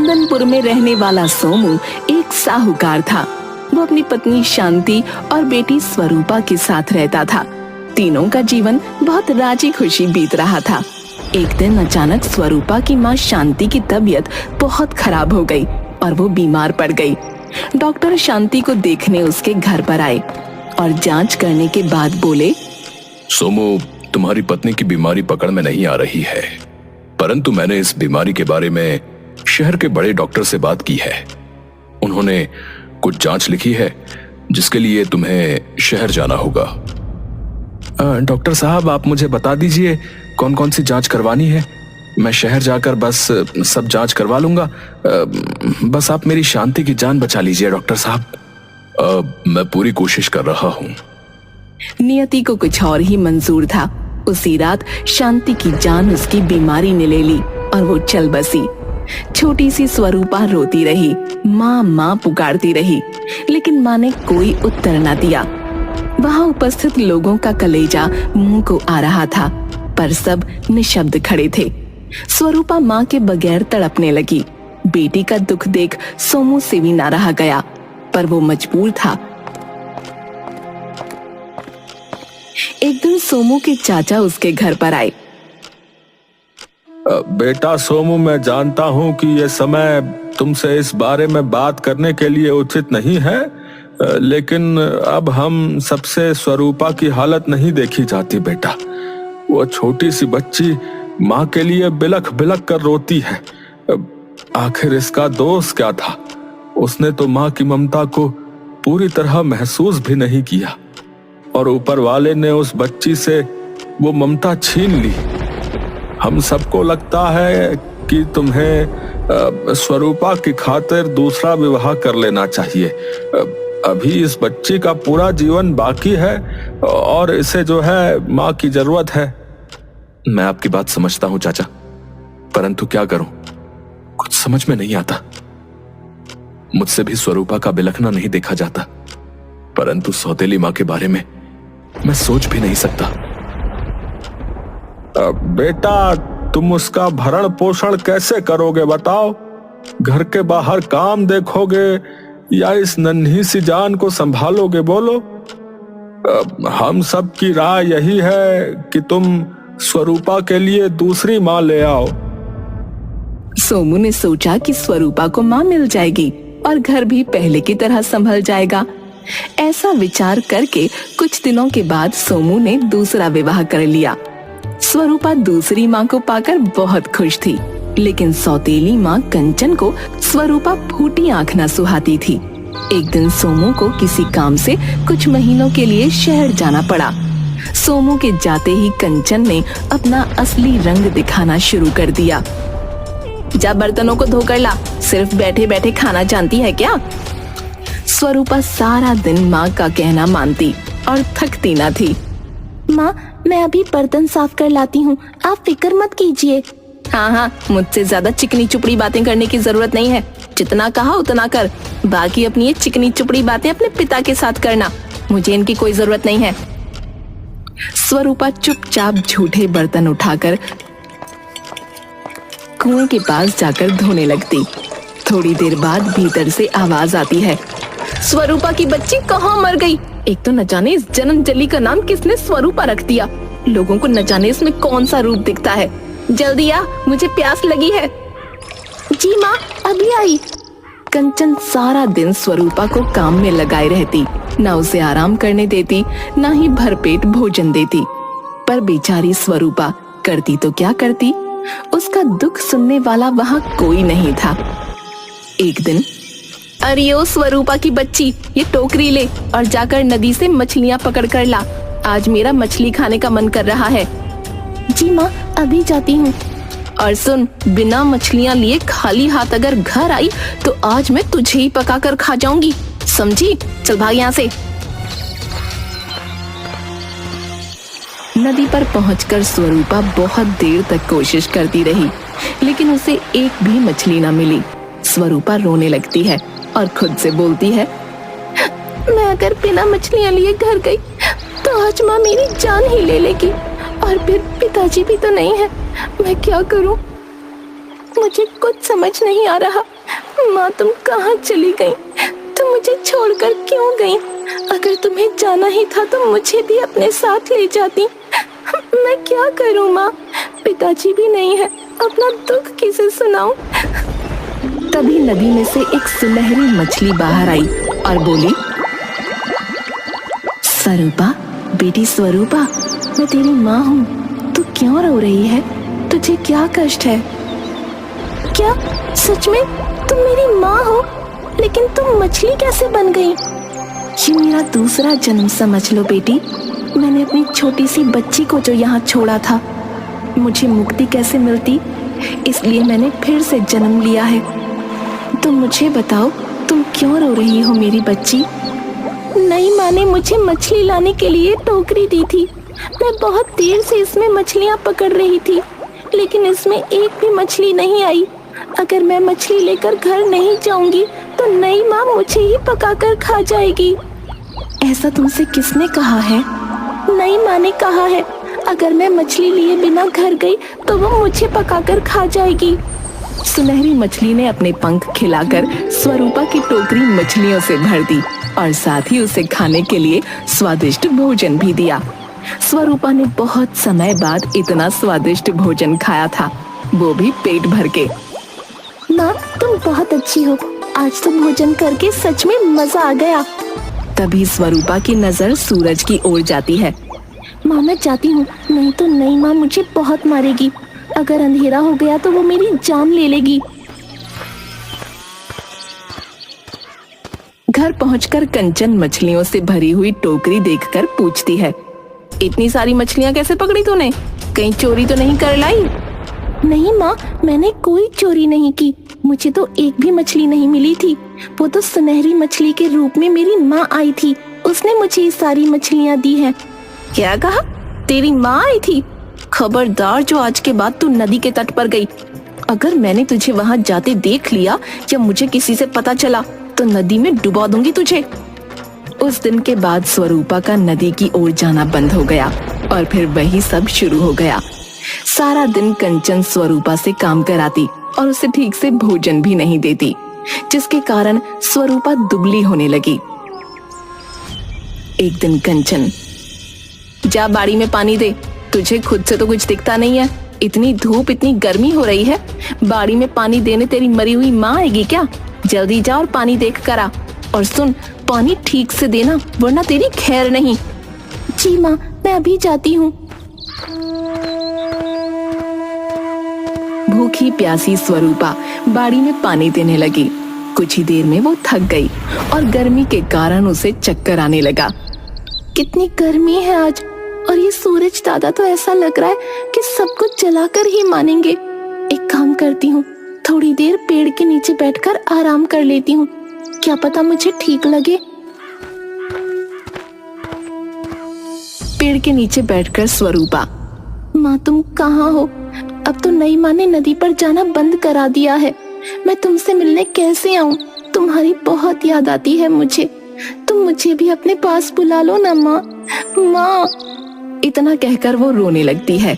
चंदनपुर में रहने वाला सोमू एक साहूकार था। वो अपनी पत्नी शांति और बेटी स्वरूपा के साथ रहता था। तीनों का जीवन बहुत राजी खुशी बीत रहा था। एक दिन अचानक स्वरूपा की माँ शांति की तबीयत बहुत खराब हो गई और वो बीमार पड़ गई। डॉक्टर शांति को देखने उसके घर पर आए और जांच करने के बाद बोले, सोमू, तुम्हारी पत्नी की बीमारी पकड़ में नहीं आ रही है, परंतु मैंने इस बीमारी के बारे में शहर के बड़े डॉक्टर से बात की है। उन्होंने कुछ जांच लिखी है जिसके लिए तुम्हें शहर जाना होगा। डॉक्टर साहब, आप मुझे बता दीजिए कौन कौन सी जांच करवानी है। मैं शहर जाकर बस सब जांच करवा लूंगा। बस आप मेरी शांति की जान बचा लीजिए डॉक्टर साहब। मैं पूरी कोशिश कर रहा हूँ। नियति को कुछ और ही मंजूर था। उसी रात शांति की जान उसकी बीमारी ने ले ली और वो चल बसी। छोटी सी स्वरूपा रोती रही, माँ माँ पुकारती रही, लेकिन माँ ने कोई उत्तर न दिया। वहां उपस्थित लोगों का कलेजा मुंह को आ रहा था, पर सब निशब्द खड़े थे। स्वरूपा माँ के बगैर तड़पने लगी। बेटी का दुख देख सोमू से भी ना रहा गया, पर वो मजबूर था। एक दिन सोमू के चाचा उसके घर पर आए। बेटा सोमू, मैं जानता हूँ कि ये समय तुमसे इस बारे में बात करने के लिए उचित नहीं है, लेकिन अब हम सबसे स्वरूपा की हालत नहीं देखी जाती बेटा। वो छोटी सी बच्ची माँ के लिए बिलख बिलख कर रोती है। आखिर इसका दोष क्या था? उसने तो माँ की ममता को पूरी तरह महसूस भी नहीं किया और ऊपर वाले ने उस बच्ची से वो ममता छीन ली। हम सबको लगता है कि तुम्हें स्वरूपा की खातिर दूसरा विवाह कर लेना चाहिए। अभी इस बच्ची का पूरा जीवन बाकी है और इसे जो है माँ की जरूरत है। मैं आपकी बात समझता हूँ चाचा, परंतु क्या करूं, कुछ समझ में नहीं आता। मुझसे भी स्वरूपा का बिलखना नहीं देखा जाता, परंतु सौतेली माँ के बारे में मैं सोच भी नहीं सकता। बेटा, तुम उसका भरण पोषण कैसे करोगे बताओ? घर के बाहर काम देखोगे या इस नन्ही सी जान को संभालोगे? बोलो। हम सब की राय यही है कि तुम स्वरूपा के लिए दूसरी माँ ले आओ। सोमू ने सोचा कि स्वरूपा को माँ मिल जाएगी और घर भी पहले की तरह संभल जाएगा। ऐसा विचार करके कुछ दिनों के बाद सोमू ने दूसरा विवाह कर लिया। स्वरूपा दूसरी माँ को पाकर बहुत खुश थी, लेकिन सौतेली माँ कंचन को स्वरूपा फूटी आंख न सुहाती थी। एक दिन सोमू को किसी काम से कुछ महीनों के लिए शहर जाना पड़ा। सोमू के जाते ही कंचन ने अपना असली रंग दिखाना शुरू कर दिया। जा बर्तनों को धोकर ला, सिर्फ बैठे बैठे खाना जानती है क्या? स्वरूपा सारा दिन माँ का कहना मानती और थकती न थी। माँ, मैं अभी बर्तन साफ कर लाती हूँ, आप फिक्र मत कीजिए। हाँ, मुझसे ज्यादा चिकनी चुपड़ी बातें करने की जरूरत नहीं है। जितना कहा उतना कर, बाकी अपनी ये चिकनी चुपड़ी बातें अपने पिता के साथ करना, मुझे इनकी कोई जरूरत नहीं है। स्वरूपा चुपचाप झूठे बर्तन उठाकर कुएं के पास जाकर धोने लगती। थोड़ी देर बाद भीतर से आवाज आती है, स्वरूपा की बच्ची कहाँ मर गई? एक तो न जाने इस जन्म जली का नाम किसने स्वरूपा रख दिया। लोगों को न जाने इसमें कौन सा रूप दिखता है। जल्दी आ, मुझे प्यास लगी है। जी माँ, अभी आई। कंचन सारा दिन स्वरूपा को काम में लगाए रहती, न उसे आराम करने देती, न ही भरपेट भोजन देती। पर बेचारी स्वरूपा करती तो क्या करती, उसका दुख सुनने वाला वहाँ कोई नहीं था। एक दिन, अरे ओ स्वरूपा की बच्ची, ये टोकरी ले और जाकर नदी से मछलियाँ पकड़ कर ला। आज मेरा मछली खाने का मन कर रहा है। जी माँ, अभी जाती हूँ। और सुन, बिना मछलियाँ लिए खाली हाथ अगर घर आई तो आज मैं तुझे ही पका कर खा जाऊंगी, समझी? चल भाग यहाँ से। नदी पर पहुंचकर स्वरूपा बहुत देर तक कोशिश करती रही, लेकिन उसे एक भी मछली न मिली। स्वरूपा रोने लगती है और खुद से बोलती है, मैं अगर बिना मछलियाँ लिए घर गई तो आज माँ मेरी जान ही ले लेगी, और फिर पिताजी भी तो नहीं है। मैं क्या करूँ? मुझे कुछ समझ नहीं आ रहा। माँ तुम कहाँ चली गई? तुम मुझे छोड़कर क्यों गई? अगर तुम्हें जाना ही था तो मुझे भी अपने साथ ले जाती। मैं क्या करूँ माँ, पिताजी भी नहीं है, अपना दुख किसे सुनाऊं? तभी नदी में से एक सुनहरी मछली बाहर आई और बोली, स्वरूपा, बेटी स्वरूपा, मैं तेरी माँ हूँ। तू क्यों रो रही है? तुझे क्या कष्ट है? क्या सच में तुम मेरी माँ हो? लेकिन तुम मछली कैसे बन गई? ये मेरा दूसरा जन्म समझ लो बेटी। मैंने अपनी छोटी सी बच्ची को जो यहाँ छोड़ा था, मुझे मुक्ति कैसे मिलती, इसलिए मैंने फिर से जन्म लिया है। तुम मुझे बताओ, तुम क्यों रो रही हो मेरी बच्ची? नई माँ ने मुझे मछली लाने के लिए टोकरी दी थी। मैं बहुत देर से इसमें मछलियाँ पकड़ रही थी, लेकिन इसमें एक भी मछली नहीं आई। अगर मैं मछली लेकर घर नहीं जाऊंगी तो नई माँ मुझे ही पकाकर खा जाएगी। ऐसा तुमसे किसने कहा है? नई माँ ने कहा है, अगर मैं मछली लिए बिना घर गई तो वो मुझे पकाकर खा जाएगी। सुनहरी मछली ने अपने पंख खिलाकर स्वरूपा की टोकरी मछलियों से भर दी और साथ ही उसे खाने के लिए स्वादिष्ट भोजन भी दिया। स्वरूपा ने बहुत समय बाद इतना स्वादिष्ट भोजन खाया था, वो भी पेट भर के। माँ तुम बहुत अच्छी हो, आज तो भोजन करके सच में मजा आ गया। तभी स्वरूपा की नजर सूरज की ओर जाती है। माँ मैं जाती हूँ, नहीं तो नई माँ मुझे बहुत मारेगी। अगर अंधेरा हो गया तो वो मेरी जान ले लेगी। घर पहुंचकर कंचन मछलियों से भरी हुई टोकरी देखकर पूछती है, इतनी सारी मछलियाँ कैसे पकड़ी तूने? कहीं चोरी तो नहीं कर लाई? नहीं माँ, मैंने कोई चोरी नहीं की। मुझे तो एक भी मछली नहीं मिली थी। वो तो सुनहरी मछली के रूप में मेरी माँ आई थी, उसने मुझे ये सारी मछलियाँ दी हैं। क्या कहा? तेरी माँ आई थी? खबरदार जो आज के बाद तू नदी के तट पर गई। अगर मैंने तुझे वहाँ जाते देख लिया या मुझे किसी से पता चला तो नदी में डुबा दूंगी तुझे। उस दिन के बाद स्वरूपा का नदी की ओर जाना बंद हो गया और फिर वही सब शुरू हो गया। सारा दिन कंचन स्वरूपा से काम कराती और उसे ठीक से भोजन भी नहीं देती, जिसके कारण स्वरूपा दुबली होने लगी। एक दिन कंचन, जा बाड़ी में पानी दे, तुझे खुद से तो कुछ दिखता नहीं है। इतनी धूप, इतनी गर्मी हो रही है, बाड़ी में पानी देने तेरी मरी हुई माँ आएगी क्या? जल्दी जा और पानी देख कर आ। और सुन, पानी ठीक से देना वरना तेरी खैर नहीं। जी माँ, मैं अभी जाती हूँ। भूखी प्यासी स्वरूपा बाड़ी में पानी देने लगी। कुछ ही देर में वो थक गई और गर्मी के कारण उसे चक्कर आने लगा। कितनी गर्मी है आज, और ये सूरज दादा तो ऐसा लग रहा है कि सब कुछ जलाकर ही मानेंगे। एक काम करती हूँ, थोड़ी देर पेड़ के नीचे बैठकर आराम कर लेती हूँ, क्या पता मुझे ठीक लगे। पेड़ के नीचे बैठकर स्वरूपा, माँ तुम कहाँ हो? अब तो नई माँ ने नदी पर जाना बंद करा दिया है। मैं तुमसे मिलने कैसे आऊं? तुम्हारी बहुत याद आती है मुझे। तुम मुझे भी अपने पास बुला लो ना माँ। माँ, इतना कहकर वो रोने लगती है।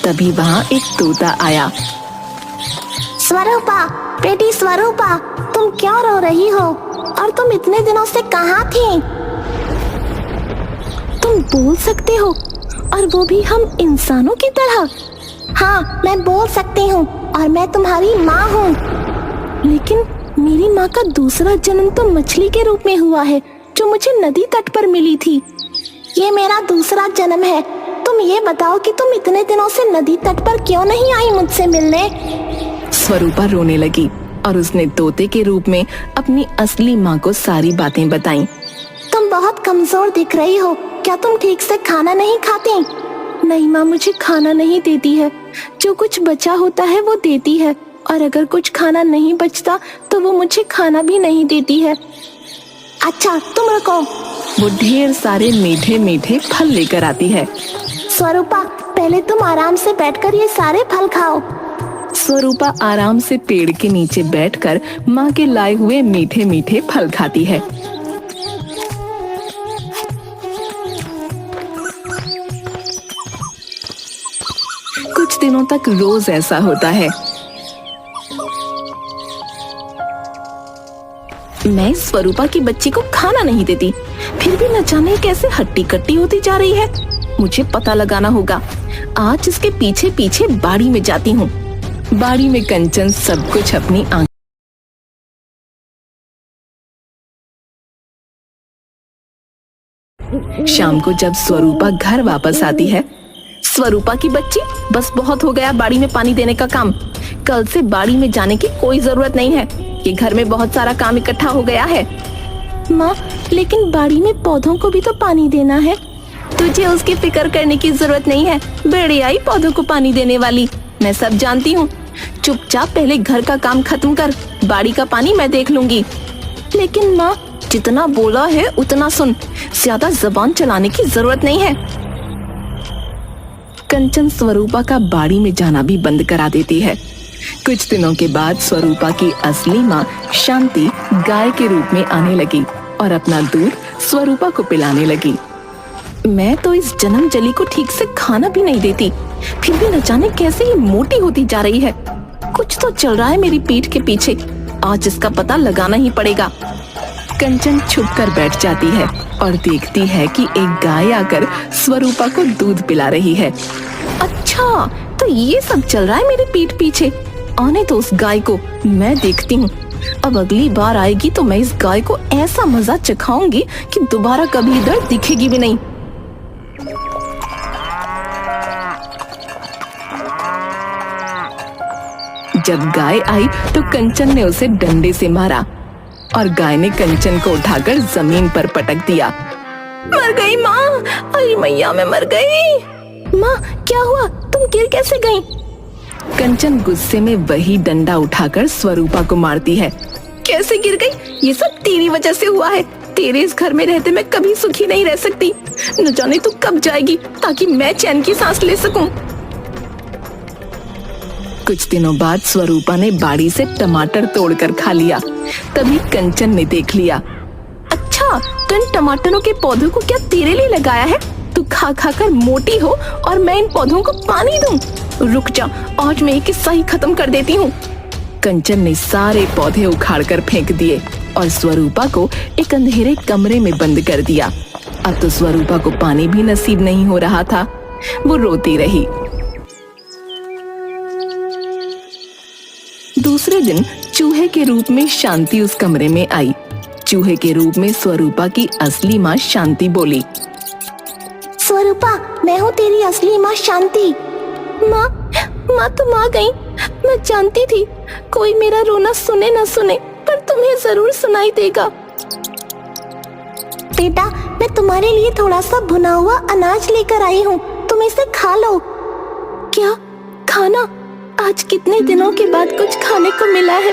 तभी वहाँ एक तोता आया। स्वरूपा, बेटी स्वरूपा, तुम क्यों रो रही हो? और तुम इतने दिनों से कहाँ थी? तुम बोल सकते हो, और वो भी हम इंसानों की तरह? हाँ, मैं बोल सकती हूँ और मैं तुम्हारी माँ हूँ। लेकिन मेरी माँ का दूसरा जन्म तो मछली के रूप में हुआ है, जो मुझे नदी तट पर मिली थी। ये मेरा दूसरा जन्म है। तुम ये बताओ कि तुम इतने दिनों से नदी तट पर क्यों नहीं आई मुझसे मिलने? स्वरूपा रोने लगी और उसने तोते के रूप में अपनी असली माँ को सारी बातें बताईं। तुम बहुत कमजोर दिख रही हो, क्या तुम ठीक से खाना नहीं खाती? नहीं माँ, मुझे खाना नहीं देती है। जो कुछ बचा होता है वो देती है, और अगर कुछ खाना नहीं बचता तो वो मुझे खाना भी नहीं देती है। अच्छा तुम रुको। वो ढेर सारे मीठे मीठे फल लेकर आती है। स्वरूपा, पहले तुम आराम से बैठकर ये सारे फल खाओ। स्वरूपा आराम से पेड़ के नीचे बैठकर माँ के लाए हुए मीठे मीठे फल खाती है। कुछ दिनों तक रोज ऐसा होता है। मैं इस स्वरूपा की बच्ची को खाना नहीं देती, फिर भी न जाने कैसे हट्टी कट्टी होती जा रही है। मुझे पता लगाना होगा। आज इसके पीछे पीछे बाड़ी में जाती हूँ। बाड़ी में कंचन सब कुछ अपनी आंख शाम को जब स्वरूपा घर वापस आती है, स्वरूपा की बच्ची, बस बहुत हो गया बाड़ी में पानी देने का काम। कल से बाड़ी में जाने की कोई जरूरत नहीं है। ये घर में बहुत सारा काम इकट्ठा हो गया है। माँ, लेकिन बाड़ी में पौधों को भी तो पानी देना है। तुझे उसकी फिक्र करने की जरूरत नहीं है। बेड़े आई पौधों को पानी देने वाली, मैं सब जानती हूँ। चुपचाप पहले घर का काम खत्म कर, बाड़ी का पानी मैं देख लूंगी। लेकिन माँ, जितना बोला है उतना सुन, ज्यादा जबान चलाने की जरूरत नहीं है। कंचन स्वरूपा का बाड़ी में जाना भी बंद करा देती है। कुछ दिनों के बाद स्वरूपा की असली माँ शांति गाय के रूप में आने लगी और अपना दूध स्वरूपा को पिलाने लगी। मैं तो इस जन्म जली को ठीक से खाना भी नहीं देती, फिर भी न जाने कैसे ये मोटी होती जा रही है। कुछ तो चल रहा है मेरी पीठ के पीछे, आज इसका पता लगाना ही पड़ेगा। कंचन छुप कर बैठ जाती है और देखती है कि एक गाय आकर स्वरूपा को दूध पिला रही है। अच्छा, तो ये सब चल रहा है मेरी पीठ पीछे। आने तो उस गाय को, मैं देखती हूँ। अब अगली बार आएगी तो मैं इस गाय को ऐसा मजा चखाऊंगी कि दोबारा कभी इधर दिखेगी भी नहीं। जब गाय आई तो कंचन ने उसे डंडे से मारा और गाय ने कंचन को उठाकर जमीन पर पटक दिया। मर गई माँ, अरे मैया मैं मर गई। माँ, क्या हुआ? तुम गिर कैसे गई? कंचन गुस्से में वही डंडा उठाकर स्वरूपा को मारती है। कैसे गिर गई? ये सब तेरी वजह से हुआ है। तेरे इस घर में रहते मैं कभी सुखी नहीं रह सकती। न जाने तू कब जाएगी ताकि मैं चैन की सांस ले सकूं। कुछ दिनों बाद स्वरूपा ने बाड़ी से टमाटर तोड़कर खा लिया। तभी कंचन ने देख लिया। अच्छा, तो इन टमाटरों के पौधों को क्या तेरे लिए लगाया है? तू खा खा कर मोटी हो और मैं इन पौधों को पानी दूं? रुक जा, आज मैं ये किस्सा ही खत्म कर देती हूँ। कंचन ने सारे पौधे उखाड़ कर फेंक दिए और स्वरूपा को एक अंधेरे कमरे में बंद कर दिया। अब तो स्वरूपा को पानी भी नसीब नहीं हो रहा था। वो रोती रही। दूसरे दिन चूहे के रूप में शांति उस कमरे में आई। चूहे के रूप में स्वरूपा की असली माँ शांति बोली। स्वरूपा, मैं हूँ तेरी असली माँ शांति। माँ, तुम आ गई। मैं जानती थी कोई मेरा रोना सुने न सुने, पर तुम्हें जरूर सुनाई देगा। बेटा, मैं तुम्हारे लिए थोड़ा सा भुना हुआ अनाज लेकर आई हूँ, तुम इसे खा लो। क्या खाना? आज कितने दिनों के बाद कुछ खाने को मिला है।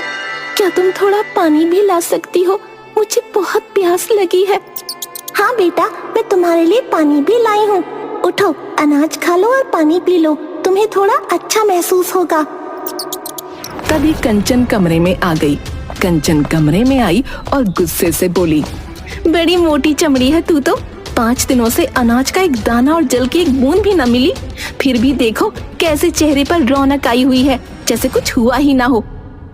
क्या तुम थोड़ा पानी भी ला सकती हो? मुझे बहुत प्यास लगी है। हाँ बेटा, मैं तुम्हारे लिए पानी भी लाई हूँ। उठो, अनाज खा लो और पानी पी लो, तुम्हें थोड़ा अच्छा महसूस होगा। तभी कंचन कमरे में आ गई। कंचन कमरे में आई और गुस्से से बोली, बड़ी मोटी चमड़ी है तू तो। 5 दिनों से अनाज का एक दाना और जल की एक बूंद भी न मिली, फिर भी देखो कैसे चेहरे पर रौनक आई हुई है, जैसे कुछ हुआ ही ना हो।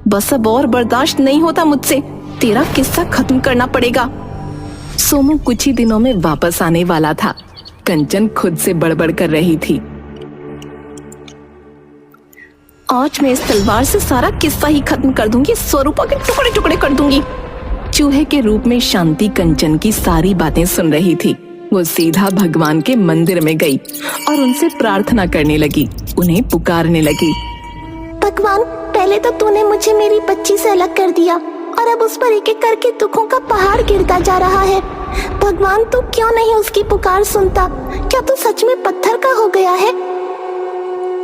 बस अब और बर्दाश्त नहीं होता मुझसे, तेरा किस्सा खत्म करना पड़ेगा। सोमू कुछ ही दिनों में वापस आने वाला था। कंचन खुद से बड़बड़ कर रही थी। आज मैं इस तलवार से सारा किस्सा ही खत्म कर दूंगी, स्वरूपा के टुकड़े टुकड़े कर दूंगी। चूहे के रूप में शांति कंचन की सारी बातें सुन रही थी। वो सीधा भगवान के मंदिर में गई और उनसे प्रार्थना करने लगी, उन्हें पुकारने लगी। भगवान, पहले तो तूने मुझे मेरी बच्ची से अलग कर दिया और अब उस पर एक एक करके दुखों का पहाड़ गिरता जा रहा है। भगवान, तू क्यों नहीं उसकी पुकार सुनता? क्या तू सच में पत्थर का हो गया है?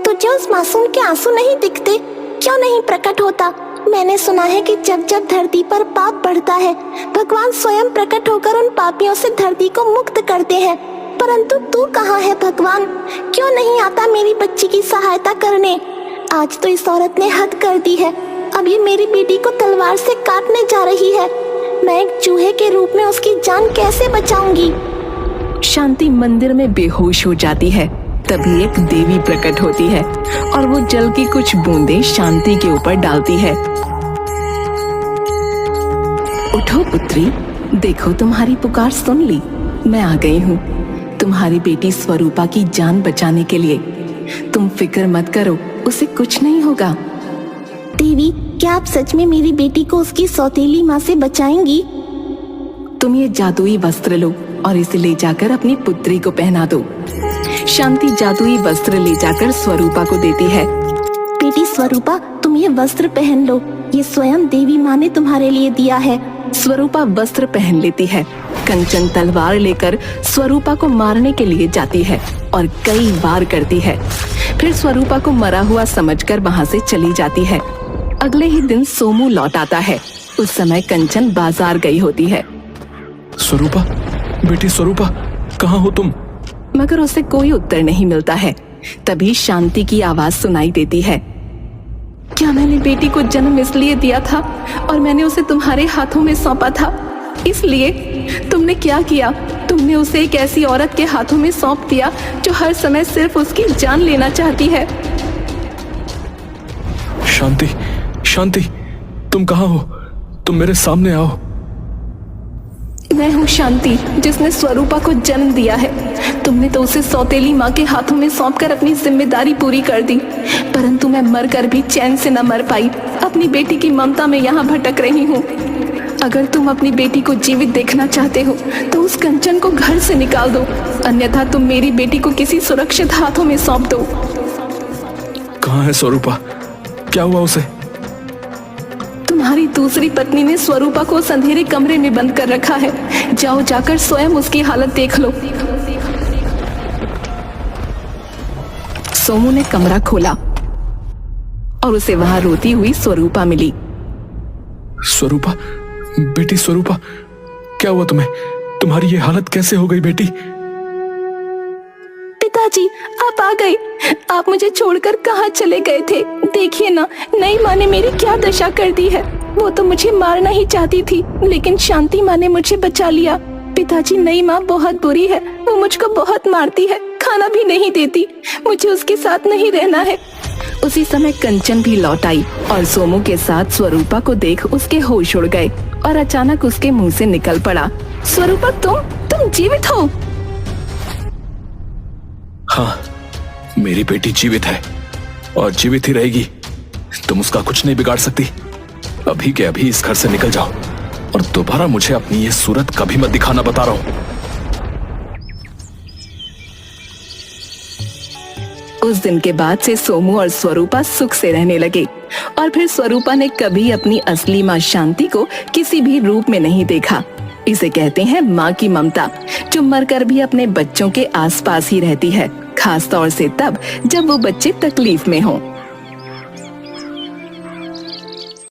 तुझे उस मासूम के आंसू नहीं दिखते? क्यों नहीं प्रकट होता? मैंने सुना है कि जब जब धरती पर पाप बढ़ता है, भगवान स्वयं प्रकट होकर उन पापियों से धरती को मुक्त करते हैं। परंतु तू कहाँ है भगवान? क्यों नहीं आता मेरी बच्ची की सहायता करने? आज तो इस औरत ने हद कर दी है। अब ये मेरी बेटी को तलवार से काटने जा रही है। मैं एक चूहे के रूप में उसकी जान कैसे बचाऊंगी? शांति मंदिर में बेहोश हो जाती है। तभी एक देवी प्रकट होती है और वो जल की कुछ बूंदें शांति के ऊपर डालती है। उठ उठो पुत्री, देखो तुम्हारी पुकार सुन ली। मैं आ गई हूँ तुम्हारी बेटी स्वरूपा की जान बचाने के लिए। तुम फिक्र मत करो, उसे कुछ नहीं होगा। देवी, क्या आप सच में मेरी बेटी को उसकी सौतेली माँ से बचाएंगी? तुम ये जादुई वस्त्र लो और इसे ले जाकर अपनी पुत्री को पहना दो। शांति जादुई वस्त्र ले जाकर स्वरूपा को देती है। बेटी स्वरूपा, तुम ये वस्त्र पहन लो, ये स्वयं देवी माँ ने तुम्हारे लिए दिया है। स्वरूपा वस्त्र पहन लेती है। कंचन तलवार लेकर स्वरूपा को मारने के लिए जाती है और कई वार करती है। फिर स्वरूपा को मरा हुआ समझकर वहां से चली जाती है। अगले ही दिन सोमू लौट आता है। उस समय कंचन बाजार गई होती है। स्वरूपा, बेटी स्वरूपा, कहाँ हो तुम? मगर उसे कोई उत्तर नहीं मिलता है। तभी शांति की आवाज सुनाई देती है। क्या मैंने बेटी को जन्म इसलिए दिया था और मैंने उसे तुम्हारे हाथों में सौंपा था, इसलिए तुमने क्या किया? तुमने उसे एक ऐसी औरत के हाथों में सौंप दिया जो हर समय सिर्फ उसकी जान लेना चाहती है। शांति, शांति, तुम कहाँ हो? तुम मेरे सामने आओ। मैं हूँ शांति, जिसने स्वरूपा को जन्म दिया है। तुमने तो उसे सौतेली माँ के हाथों में सौंपकर अपनी जिम्मेदारी पूरी कर दी, परंतु मैं मरकर भी चैन से न मर पाई। अपनी बेटी की ममता में यहाँ भटक रही हूँ। अगर तुम अपनी बेटी को जीवित देखना चाहते हो तो उस कंचन को घर से निकाल दो, अन्यथा तुम मेरी बेटी को किसी सुरक्षित हाथों में सौंप दो। कहाँ है स्वरूपा? क्या हुआ उसे? तुम्हारी दूसरी पत्नी ने स्वरूपा को उस अंधेरे कमरे में बंद कर रखा है। जाओ, जाकर स्वयं उसकी हालत देख लो। सोमू ने कमरा खोला और उसे वहां रोती हुई स्वरूपा मिली। स्वरूपा, बेटी स्वरूपा, क्या हुआ तुम्हें? तुम्हारी ये हालत कैसे हो गई बेटी? पिताजी, आप आ गए। आप मुझे छोड़कर कहाँ चले गए थे? देखिए ना, नई माँ ने मेरी क्या दशा कर दी है। वो तो मुझे मारना ही चाहती थी, लेकिन शांति माँ ने मुझे बचा लिया। पिताजी, नई माँ बहुत बुरी है। वो मुझको बहुत मारती है, खाना भी नहीं देती। मुझे उसके साथ नहीं रहना है। उसी समय कंचन भी लौट आई और सोमू के साथ स्वरूपा को देख उसके होश उड़ गए और अचानक उसके मुंह से निकल पड़ा, स्वरूपा, तुम जीवित हो? हाँ, मेरी बेटी जीवित है और जीवित ही रहेगी। तुम उसका कुछ नहीं बिगाड़ सकती। अभी के अभी इस घर से निकल जाओ और दोबारा मुझे अपनी ये सूरत कभी मत दिखाना, बता रहा हूं। उस दिन के बाद से सोमू और स्वरूपा सुख से रहने लगे और फिर स्वरूपा ने कभी अपनी असली माँ शांति को किसी भी रूप में नहीं देखा। इसे कहते हैं माँ की ममता, जो मरकर भी अपने बच्चों के आसपास ही रहती है, खास तौर से तब जब वो बच्चे तकलीफ में हों।